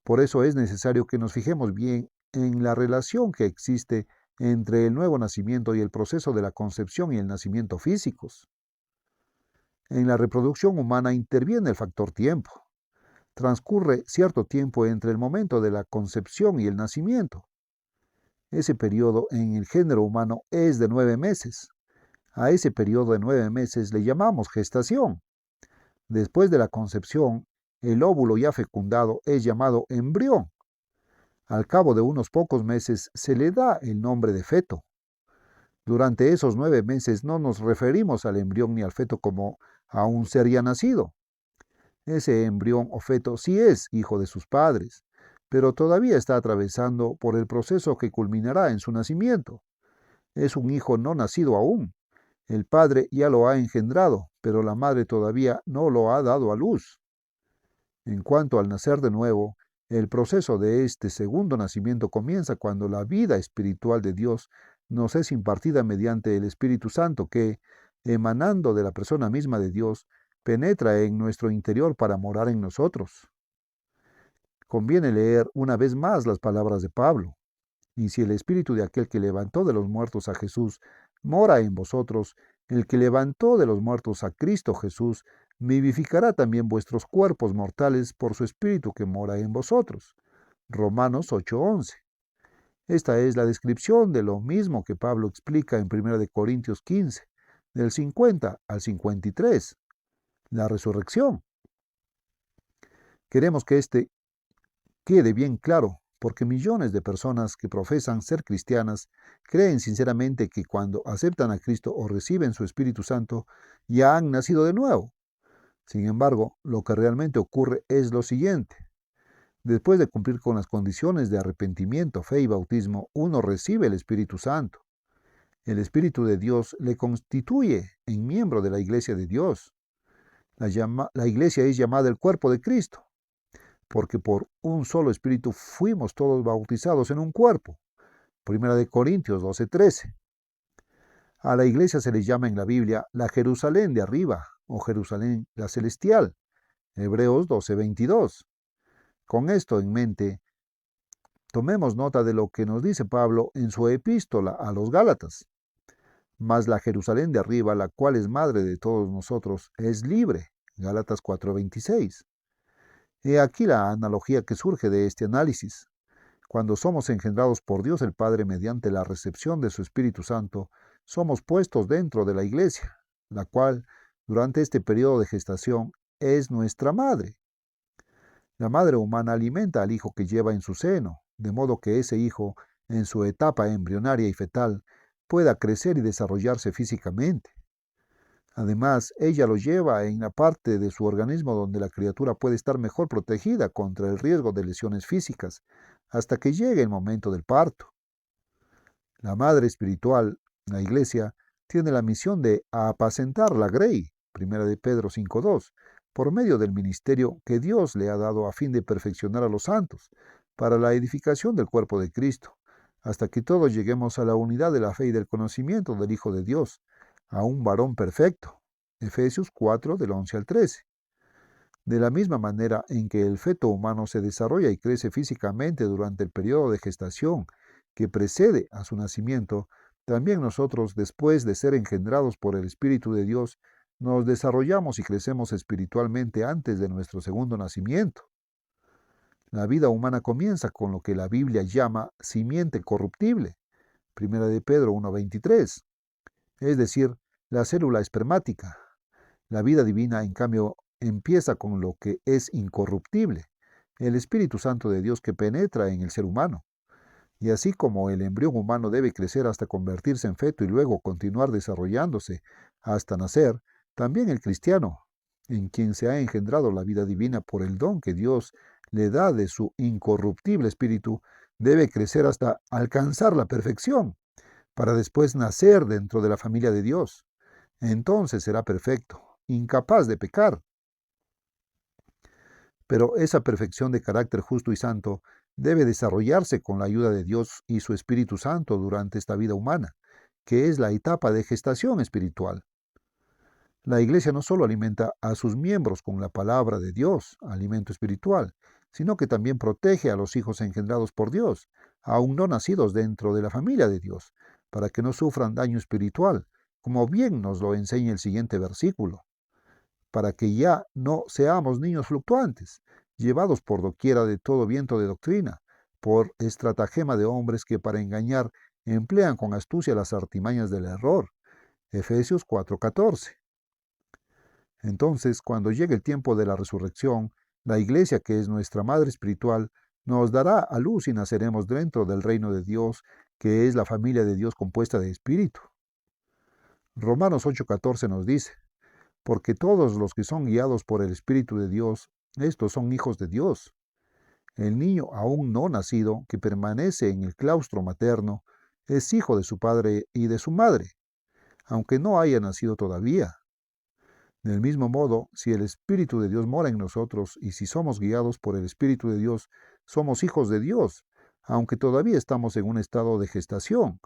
Por eso es necesario que nos fijemos bien en la relación que existe entre el nuevo nacimiento y el proceso de la concepción y el nacimiento físicos. En la reproducción humana interviene el factor tiempo. Transcurre cierto tiempo entre el momento de la concepción y el nacimiento. Ese periodo en el género humano es de 9 meses. A ese periodo de 9 meses le llamamos gestación. Después de la concepción, el óvulo ya fecundado es llamado embrión. Al cabo de unos pocos meses se le da el nombre de feto. Durante esos 9 meses no nos referimos al embrión ni al feto como a un ser ya nacido. Ese embrión o feto sí es hijo de sus padres, pero todavía está atravesando por el proceso que culminará en su nacimiento. Es un hijo no nacido aún. El padre ya lo ha engendrado, pero la madre todavía no lo ha dado a luz. En cuanto al nacer de nuevo, El proceso de este segundo nacimiento comienza cuando la vida espiritual de Dios nos es impartida mediante el Espíritu Santo que, emanando de la persona misma de Dios, penetra en nuestro interior para morar en nosotros. Conviene leer una vez más las palabras de Pablo. Y si el espíritu de aquel que levantó de los muertos a Jesús mora en vosotros, el que levantó de los muertos a Cristo Jesús, vivificará también vuestros cuerpos mortales por su espíritu que mora en vosotros. Romanos 8:11. Esta es la descripción de lo mismo que Pablo explica en 1 Corintios 15, del 50 al 53, la resurrección. Queremos que este quede bien claro, porque millones de personas que profesan ser cristianas creen sinceramente que cuando aceptan a Cristo o reciben su Espíritu Santo, ya han nacido de nuevo. Sin embargo, lo que realmente ocurre es lo siguiente. Después de cumplir con las condiciones de arrepentimiento, fe y bautismo, uno recibe el Espíritu Santo. El Espíritu de Dios le constituye en miembro de la Iglesia de Dios. La Iglesia es llamada el cuerpo de Cristo, porque por un solo Espíritu fuimos todos bautizados en un cuerpo. 1 Corintios 12:13. A la iglesia se le llama en la Biblia la Jerusalén de arriba o Jerusalén la celestial. Hebreos 12:22. Con esto en mente, tomemos nota de lo que nos dice Pablo en su epístola a los Gálatas. Mas la Jerusalén de arriba, la cual es madre de todos nosotros, es libre. Gálatas 4:26. He aquí la analogía que surge de este análisis. Cuando somos engendrados por Dios el Padre mediante la recepción de su Espíritu Santo, somos puestos dentro de la Iglesia, la cual, durante este periodo de gestación, es nuestra madre. La madre humana alimenta al hijo que lleva en su seno, de modo que ese hijo, en su etapa embrionaria y fetal, pueda crecer y desarrollarse físicamente. Además, ella lo lleva en la parte de su organismo donde la criatura puede estar mejor protegida contra el riesgo de lesiones físicas, hasta que llegue el momento del parto. La madre espiritual, la Iglesia, tiene la misión de apacentar la grey, 1 de Pedro 5:2, por medio del ministerio que Dios le ha dado a fin de perfeccionar a los santos, para la edificación del cuerpo de Cristo, hasta que todos lleguemos a la unidad de la fe y del conocimiento del Hijo de Dios, a un varón perfecto. Efesios 4, del 11 al 13. De la misma manera en que el feto humano se desarrolla y crece físicamente durante el periodo de gestación que precede a su nacimiento, también nosotros, después de ser engendrados por el Espíritu de Dios, nos desarrollamos y crecemos espiritualmente antes de nuestro segundo nacimiento. La vida humana comienza con lo que la Biblia llama simiente corruptible, 1 de Pedro 1:23, es decir, la célula espermática. La vida divina, en cambio, empieza con lo que es incorruptible, el Espíritu Santo de Dios que penetra en el ser humano. Y así como el embrión humano debe crecer hasta convertirse en feto y luego continuar desarrollándose hasta nacer, también el cristiano, en quien se ha engendrado la vida divina por el don que Dios le da de su incorruptible espíritu, debe crecer hasta alcanzar la perfección, para después nacer dentro de la familia de Dios. Entonces será perfecto, incapaz de pecar. Pero esa perfección de carácter justo y santo debe desarrollarse con la ayuda de Dios y su Espíritu Santo durante esta vida humana, que es la etapa de gestación espiritual. La Iglesia no solo alimenta a sus miembros con la palabra de Dios, alimento espiritual, sino que también protege a los hijos engendrados por Dios, aún no nacidos dentro de la familia de Dios, para que no sufran daño espiritual, como bien nos lo enseña el siguiente versículo, para que ya no seamos niños fluctuantes, llevados por doquiera de todo viento de doctrina, por estratagema de hombres que para engañar emplean con astucia las artimañas del error. Efesios 4:14. Entonces, cuando llegue el tiempo de la resurrección, la Iglesia, que es nuestra Madre Espiritual, nos dará a luz y naceremos dentro del reino de Dios, que es la familia de Dios compuesta de Espíritu. Romanos 8:14 nos dice, porque todos los que son guiados por el Espíritu de Dios, estos son hijos de Dios. El niño aún no nacido, que permanece en el claustro materno, es hijo de su padre y de su madre, aunque no haya nacido todavía. Del mismo modo, si el Espíritu de Dios mora en nosotros y si somos guiados por el Espíritu de Dios, somos hijos de Dios, aunque todavía estamos en un estado de gestación.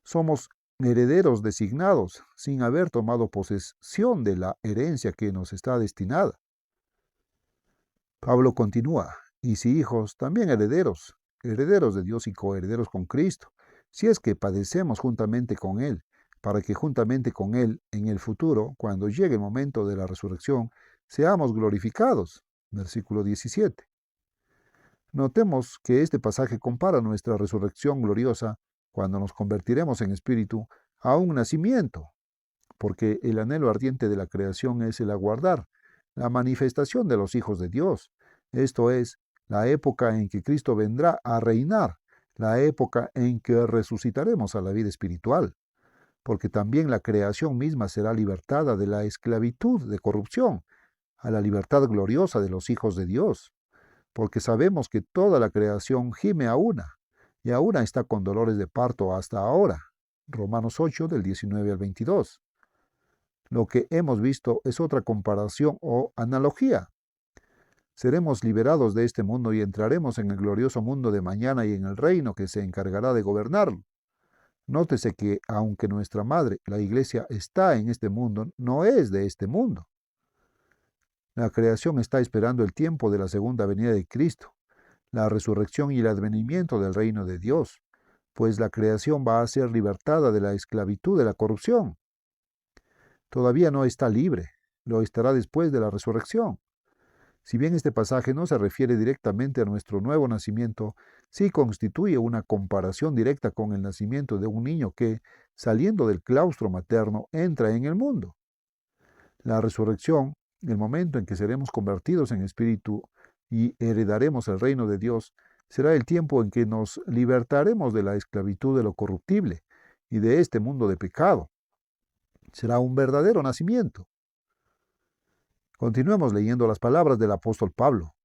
Somos herederos designados, sin haber tomado posesión de la herencia que nos está destinada. Pablo continúa, y si hijos, también herederos, herederos de Dios y coherederos con Cristo, si es que padecemos juntamente con Él, para que juntamente con Él, en el futuro, cuando llegue el momento de la resurrección, seamos glorificados. Versículo 17. Notemos que este pasaje compara nuestra resurrección gloriosa, cuando nos convertiremos en espíritu, a un nacimiento, porque el anhelo ardiente de la creación es el aguardar la manifestación de los hijos de Dios, esto es, la época en que Cristo vendrá a reinar, la época en que resucitaremos a la vida espiritual, porque también la creación misma será libertada de la esclavitud de corrupción, a la libertad gloriosa de los hijos de Dios, porque sabemos que toda la creación gime a una, y a una está con dolores de parto hasta ahora. Romanos 8, del 19 al 22. Lo que hemos visto es otra comparación o analogía. Seremos liberados de este mundo y entraremos en el glorioso mundo de mañana y en el reino que se encargará de gobernarlo. Nótese que, aunque nuestra madre, la Iglesia, está en este mundo, no es de este mundo. La creación está esperando el tiempo de la segunda venida de Cristo, la resurrección y el advenimiento del reino de Dios, pues la creación va a ser libertada de la esclavitud de la corrupción. Todavía no está libre, lo estará después de la resurrección. Si bien este pasaje no se refiere directamente a nuestro nuevo nacimiento, sí constituye una comparación directa con el nacimiento de un niño que, saliendo del claustro materno, entra en el mundo. La resurrección, el momento en que seremos convertidos en espíritu y heredaremos el reino de Dios, será el tiempo en que nos libertaremos de la esclavitud de lo corruptible y de este mundo de pecado. Será un verdadero nacimiento. Continuemos leyendo las palabras del apóstol Pablo,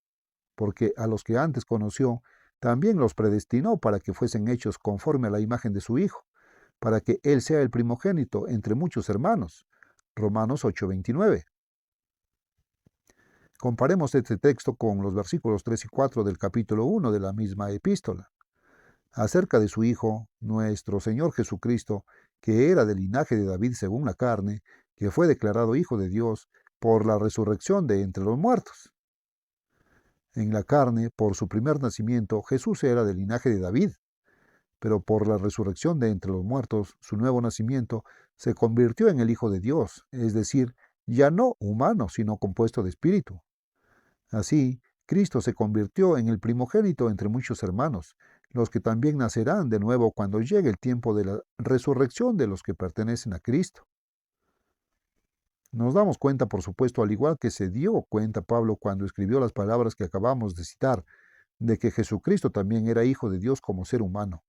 porque a los que antes conoció, también los predestinó para que fuesen hechos conforme a la imagen de su Hijo, para que Él sea el primogénito entre muchos hermanos. Romanos 8:29. Comparemos este texto con los versículos 3 y 4 del capítulo 1 de la misma epístola. Acerca de su Hijo, nuestro Señor Jesucristo, que era del linaje de David según la carne, que fue declarado Hijo de Dios por la resurrección de entre los muertos. En la carne, por su primer nacimiento, Jesús era del linaje de David, pero por la resurrección de entre los muertos, su nuevo nacimiento, se convirtió en el Hijo de Dios, es decir, ya no humano, sino compuesto de espíritu. Así, Cristo se convirtió en el primogénito entre muchos hermanos, los que también nacerán de nuevo cuando llegue el tiempo de la resurrección de los que pertenecen a Cristo. Nos damos cuenta, por supuesto, al igual que se dio cuenta Pablo cuando escribió las palabras que acabamos de citar, de que Jesucristo también era Hijo de Dios como ser humano.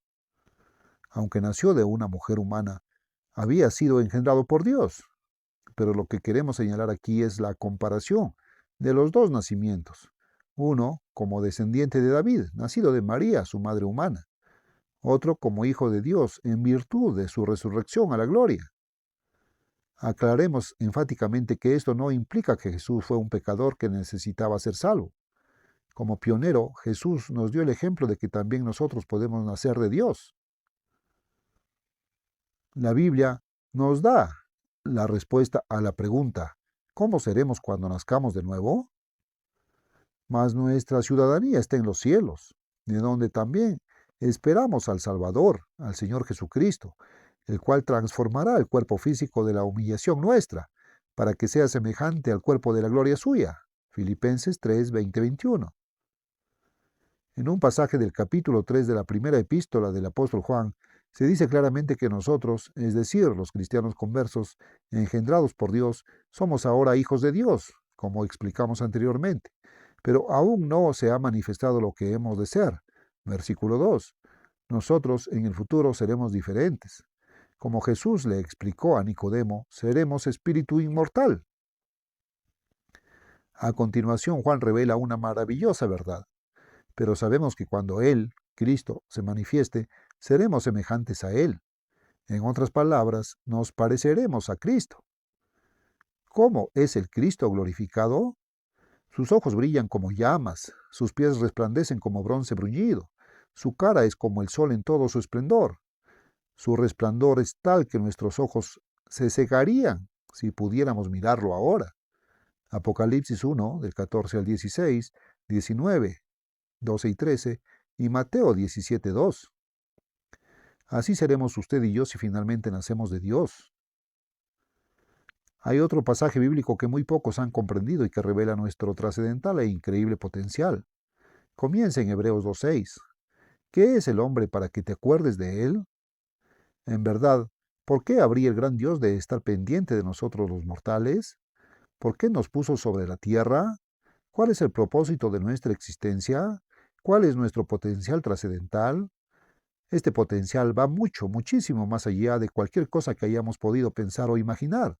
Aunque nació de una mujer humana, había sido engendrado por Dios. Pero lo que queremos señalar aquí es la comparación de los dos nacimientos. Uno como descendiente de David, nacido de María, su madre humana. Otro como Hijo de Dios, en virtud de su resurrección a la gloria. Aclaremos enfáticamente que esto no implica que Jesús fue un pecador que necesitaba ser salvo. Como pionero, Jesús nos dio el ejemplo de que también nosotros podemos nacer de Dios. La Biblia nos da la respuesta a la pregunta, ¿cómo seremos cuando nazcamos de nuevo? Mas nuestra ciudadanía está en los cielos, de donde también esperamos al Salvador, al Señor Jesucristo, el cual transformará el cuerpo físico de la humillación nuestra, para que sea semejante al cuerpo de la gloria suya. Filipenses 3, 20-21. En un pasaje del capítulo 3 de la primera epístola del apóstol Juan, se dice claramente que nosotros, es decir, los cristianos conversos, engendrados por Dios, somos ahora hijos de Dios, como explicamos anteriormente, pero aún no se ha manifestado lo que hemos de ser. Versículo 2. Nosotros en el futuro seremos diferentes. Como Jesús le explicó a Nicodemo, seremos espíritu inmortal. A continuación, Juan revela una maravillosa verdad. Pero sabemos que cuando Él, Cristo, se manifieste, seremos semejantes a Él. En otras palabras, nos pareceremos a Cristo. ¿Cómo es el Cristo glorificado? Sus ojos brillan como llamas, sus pies resplandecen como bronce bruñido, su cara es como el sol en todo su esplendor. Su resplandor es tal que nuestros ojos se cegarían si pudiéramos mirarlo ahora. Apocalipsis 1, del 14 al 16, 19, 12 y 13, y Mateo 17, 2. Así seremos usted y yo si finalmente nacemos de Dios. Hay otro pasaje bíblico que muy pocos han comprendido y que revela nuestro trascendental e increíble potencial. Comienza en Hebreos 2.6. ¿Qué es el hombre para que te acuerdes de él? En verdad, ¿por qué habría el gran Dios de estar pendiente de nosotros los mortales? ¿Por qué nos puso sobre la tierra? ¿Cuál es el propósito de nuestra existencia? ¿Cuál es nuestro potencial trascendental? Este potencial va mucho, muchísimo más allá de cualquier cosa que hayamos podido pensar o imaginar.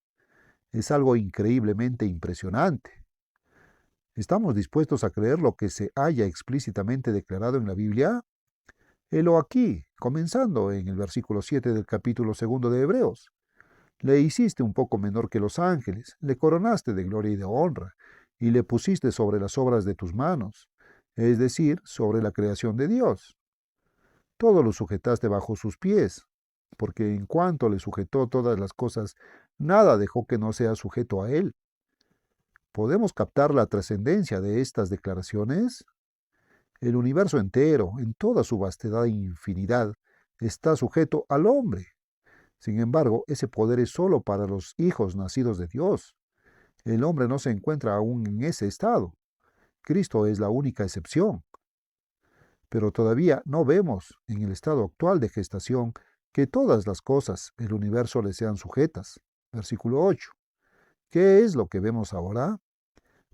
Es algo increíblemente impresionante. ¿Estamos dispuestos a creer lo que se haya explícitamente declarado en la Biblia? Helo aquí, comenzando en el versículo 7 del capítulo 2 de Hebreos. Le hiciste un poco menor que los ángeles, le coronaste de gloria y de honra, y le pusiste sobre las obras de tus manos, es decir, sobre la creación de Dios. Todo lo sujetaste bajo sus pies, porque en cuanto le sujetó todas las cosas, nada dejó que no sea sujeto a él. ¿Podemos captar la trascendencia de estas declaraciones? El universo entero, en toda su vastedad e infinidad, está sujeto al hombre. Sin embargo, ese poder es solo para los hijos nacidos de Dios. El hombre no se encuentra aún en ese estado. Cristo es la única excepción. Pero todavía no vemos, en el estado actual de gestación, que todas las cosas, el universo, le sean sujetas. Versículo 8. ¿Qué es lo que vemos ahora?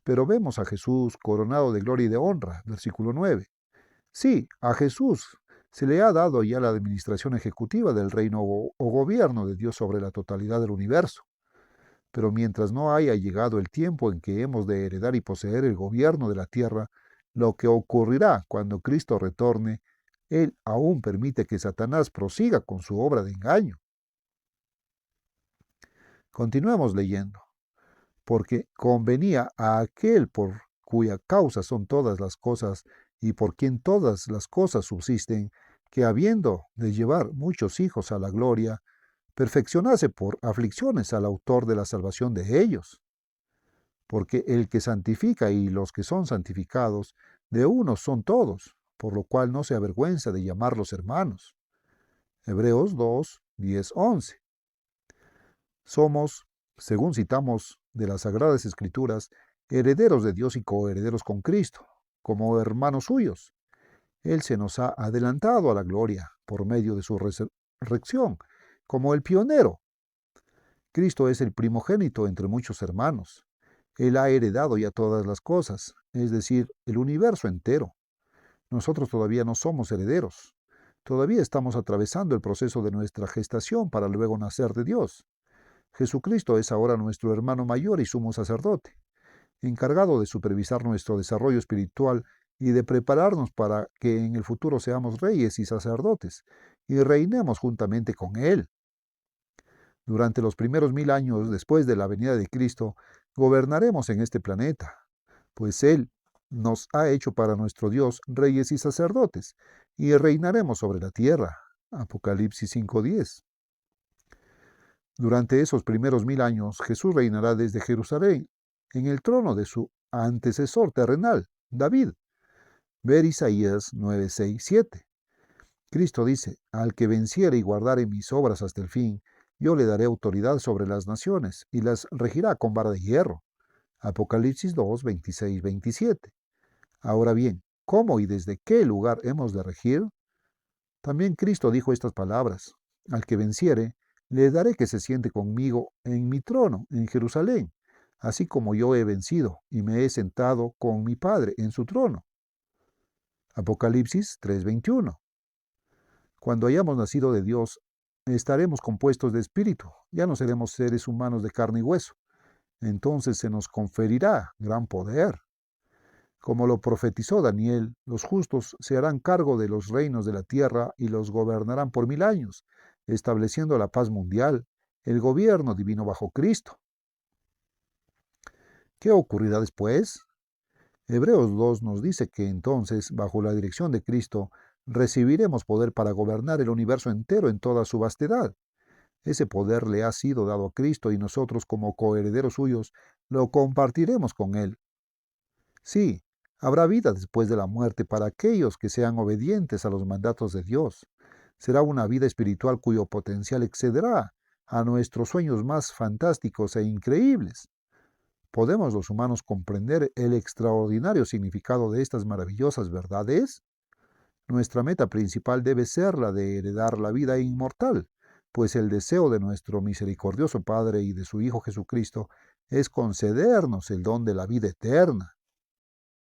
Pero vemos a Jesús coronado de gloria y de honra. Versículo 9. Sí, a Jesús se le ha dado ya la administración ejecutiva del reino o gobierno de Dios sobre la totalidad del universo. Pero mientras no haya llegado el tiempo en que hemos de heredar y poseer el gobierno de la tierra, lo que ocurrirá cuando Cristo retorne, Él aún permite que Satanás prosiga con su obra de engaño. Continuemos leyendo. Porque convenía a aquel por cuya causa son todas las cosas y por quien todas las cosas subsisten, que habiendo de llevar muchos hijos a la gloria, perfeccionase por aflicciones al autor de la salvación de ellos. Porque el que santifica y los que son santificados, de unos son todos, por lo cual no se avergüenza de llamarlos hermanos. Hebreos 2, 10, 11. Somos, según citamos de las Sagradas Escrituras, herederos de Dios y coherederos con Cristo, como hermanos suyos. Él se nos ha adelantado a la gloria por medio de su resurrección, como el pionero. Cristo es el primogénito entre muchos hermanos. Él ha heredado ya todas las cosas, es decir, el universo entero. Nosotros todavía no somos herederos. Todavía estamos atravesando el proceso de nuestra gestación para luego nacer de Dios. Jesucristo es ahora nuestro hermano mayor y sumo sacerdote, encargado de supervisar nuestro desarrollo espiritual y de prepararnos para que en el futuro seamos reyes y sacerdotes y reinemos juntamente con Él. Durante los primeros 1000 años después de la venida de Cristo, gobernaremos en este planeta, pues Él nos ha hecho para nuestro Dios reyes y sacerdotes, y reinaremos sobre la tierra. Apocalipsis 5:10. Durante esos primeros 1000 años, Jesús reinará desde Jerusalén, en el trono de su antecesor terrenal, David. Ver Isaías 9, 6, 7. Cristo dice, al que venciere y guardare mis obras hasta el fin, yo le daré autoridad sobre las naciones, y las regirá con vara de hierro. Apocalipsis 2, 26, 27. Ahora bien, ¿cómo y desde qué lugar hemos de regir? También Cristo dijo estas palabras, al que venciere, le daré que se siente conmigo en mi trono, en Jerusalén, así como yo he vencido y me he sentado con mi Padre en su trono. Apocalipsis 3:21. Cuando hayamos nacido de Dios, estaremos compuestos de espíritu, ya no seremos seres humanos de carne y hueso. Entonces se nos conferirá gran poder. Como lo profetizó Daniel, los justos se harán cargo de los reinos de la tierra y los gobernarán por 1000 años, estableciendo la paz mundial, el gobierno divino bajo Cristo. ¿Qué ocurrirá después? Hebreos 2 nos dice que entonces, bajo la dirección de Cristo, recibiremos poder para gobernar el universo entero en toda su vastedad. Ese poder le ha sido dado a Cristo y nosotros, como coherederos suyos, lo compartiremos con Él. Sí, habrá vida después de la muerte para aquellos que sean obedientes a los mandatos de Dios. Será una vida espiritual cuyo potencial excederá a nuestros sueños más fantásticos e increíbles. ¿Podemos los humanos comprender el extraordinario significado de estas maravillosas verdades? Nuestra meta principal debe ser la de heredar la vida inmortal, pues el deseo de nuestro misericordioso Padre y de su Hijo Jesucristo es concedernos el don de la vida eterna.